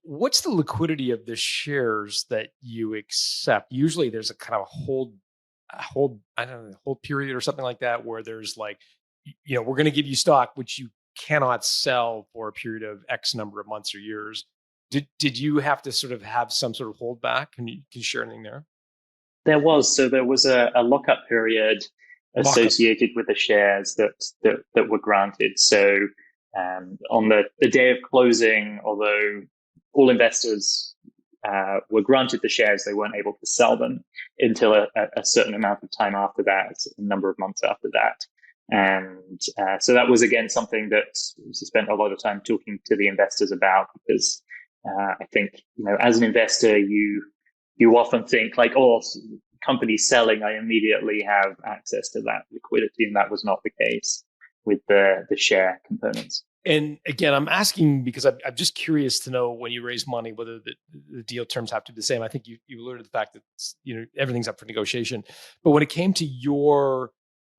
What's the liquidity of the shares that you accept? Usually there's a kind of I don't know, hold period or something like that, where there's like, we're going to give you stock, which you cannot sell for a period of X number of months or years. Did you have to sort of have some sort of holdback? Can you share anything there? There was a lockup period Lockup. associated with the shares that were granted. So on the day of closing, although all investors were granted the shares, they weren't able to sell them until a certain amount of time after that, a number of months after that. And so that was again something that we spent a lot of time talking to the investors about, because I think, as an investor, you often think like, oh, company selling, I immediately have access to that liquidity, and that was not the case with the share components. And again, I'm asking because I'm just curious to know, when you raise money, whether the deal terms have to be the same. I think you alluded to the fact that everything's up for negotiation. But when it came to your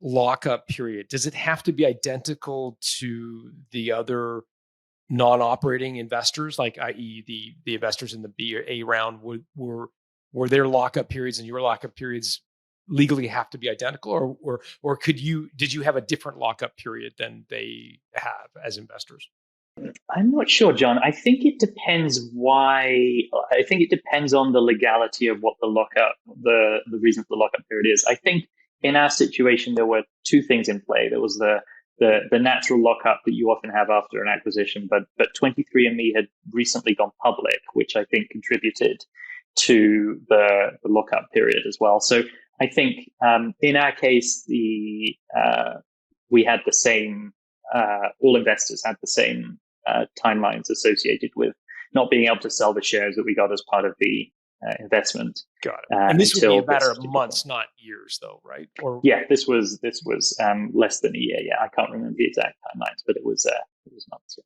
lockup period, does it have to be identical to the other non-operating investors, like i.e. the investors in the B or A round? Were their lockup periods and your lockup periods legally have to be identical, or did you have a different lockup period than they have as investors? I'm not sure, John. I think it depends I think it depends on the legality of what the reason for the lockup period is. I think in our situation, there were two things in play. There was the natural lockup that you often have after an acquisition, but 23andMe had recently gone public, which I think contributed to the lockup period as well. So I think in our case, we had the same, all investors had the same timelines associated with not being able to sell the shares that we got as part of the investment. Got it. And this would be a matter of months, point. not years, though, right? Or yeah, this was less than a year. Yeah, I can't remember the exact timelines, but it was months. Yeah.